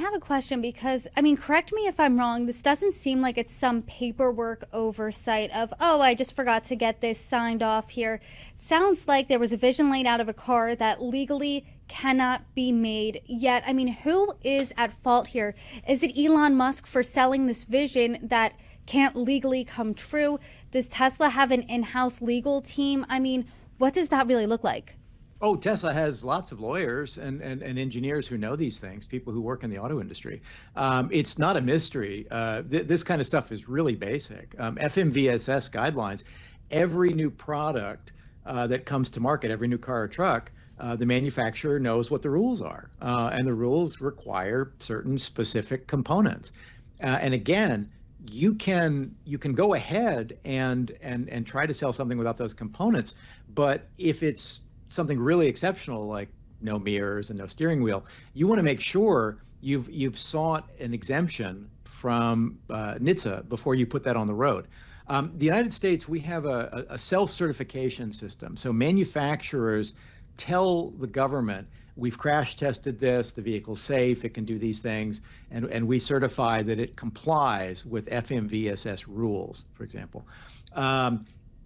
have a question because, I mean, correct me if I'm wrong. This doesn't seem like it's some paperwork oversight of, oh, I just forgot to get this signed off here. It sounds like there was a vision laid out of a car that legally cannot be made yet. I mean, who is at fault here? Is it Elon Musk for selling this vision that can't legally come true? Does Tesla have an in-house legal team? I mean, what does that really look like? Oh, Tesla has lots of lawyers and engineers who know these things, people who work in the auto industry. It's not a mystery. This kind of stuff is really basic. FMVSS guidelines, every new product that comes to market, every new car or truck, the manufacturer knows what the rules are. And the rules require certain specific components. And again, you can go ahead and try to sell something without those components, but if it's something really exceptional like no mirrors and no steering wheel, you want to make sure you've sought an exemption from NHTSA before you put that on the road. The United States, we have a self-certification system. So manufacturers tell the government, we've crash tested this, the vehicle's safe, it can do these things, and we certify that it complies with FMVSS rules, for example.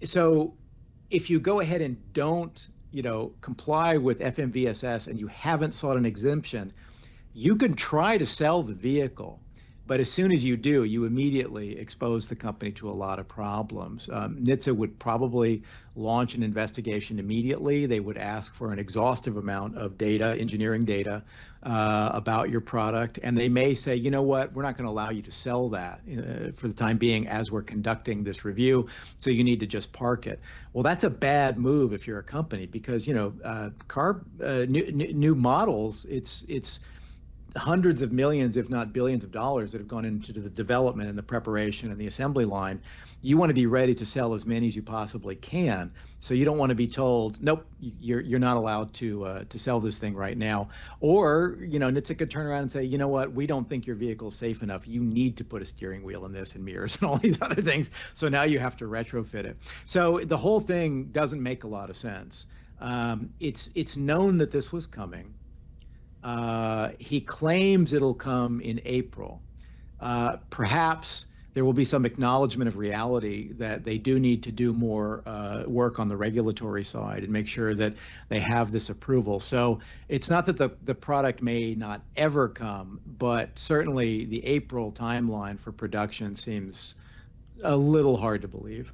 So if you go ahead and don't comply with FMVSS and you haven't sought an exemption, you can try to sell the vehicle, but as soon as you do, you immediately expose the company to a lot of problems. NHTSA would probably launch an investigation immediately. They would ask for an exhaustive amount of data, engineering data, about your product, and they may say, you know what, we're not going to allow you to sell that for the time being as we're conducting this review, so you need to just park it. Well, that's a bad move if you're a company because, new models, it's hundreds of millions, if not billions of dollars that have gone into the development and the preparation and the assembly line. You want to be ready to sell as many as you possibly can. So you don't want to be told, nope, you're not allowed to sell this thing right now. Or, NHTSA could turn around and say, you know what, we don't think your vehicle is safe enough. You need to put a steering wheel in this and mirrors and all these other things. So now you have to retrofit it. So the whole thing doesn't make a lot of sense. It's known that this was coming. He claims it'll come in April. Perhaps there will be some acknowledgement of reality that they do need to do more work on the regulatory side and make sure that they have this approval. So it's not that the product may not ever come, but certainly the April timeline for production seems a little hard to believe.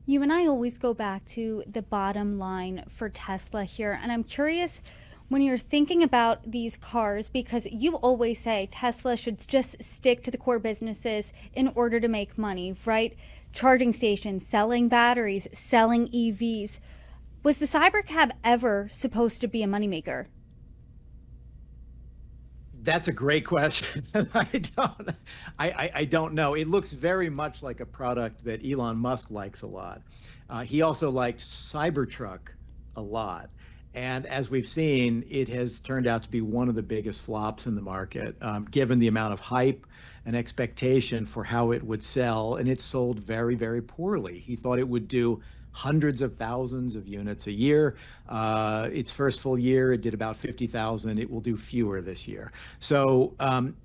You and I always go back to the bottom line for Tesla here, and I'm curious when you're thinking about these cars, because you always say Tesla should just stick to the core businesses in order to make money, right? Charging stations, selling batteries, selling EVs. Was the Cybercab ever supposed to be a moneymaker? That's a great question. I don't know. It looks very much like a product that Elon Musk likes a lot. He also liked Cybertruck a lot. And as we've seen, it has turned out to be one of the biggest flops in the market, given the amount of hype and expectation for how it would sell. And it sold very, very poorly. He thought it would do hundreds of thousands of units a year. Its first full year, it did about 50,000. It will do fewer this year. So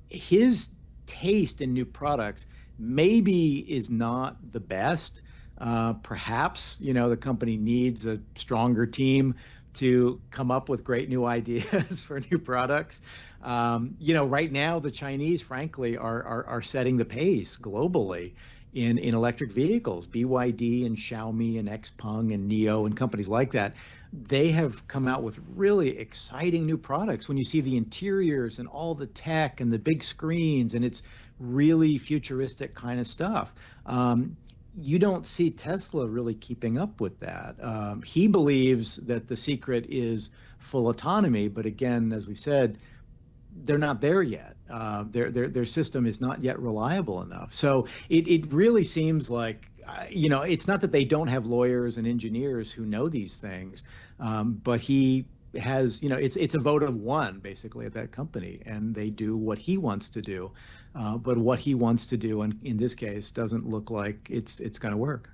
his taste in new products maybe is not the best. Perhaps, the company needs a stronger team to come up with great new ideas for new products. Right now, the Chinese, frankly, are setting the pace globally in electric vehicles. BYD and Xiaomi and Xpeng and NIO and companies like that, they have come out with really exciting new products. When you see the interiors and all the tech and the big screens, and it's really futuristic kind of stuff. You don't see Tesla really keeping up with that. He believes that the secret is full autonomy, but again, as we said, they're not there yet. Their system is not yet reliable enough. So it really seems like, it's not that they don't have lawyers and engineers who know these things, but he has, it's a vote of one basically at that company, and they do what he wants to do. But what he wants to do, in this case, doesn't look like it's going to work.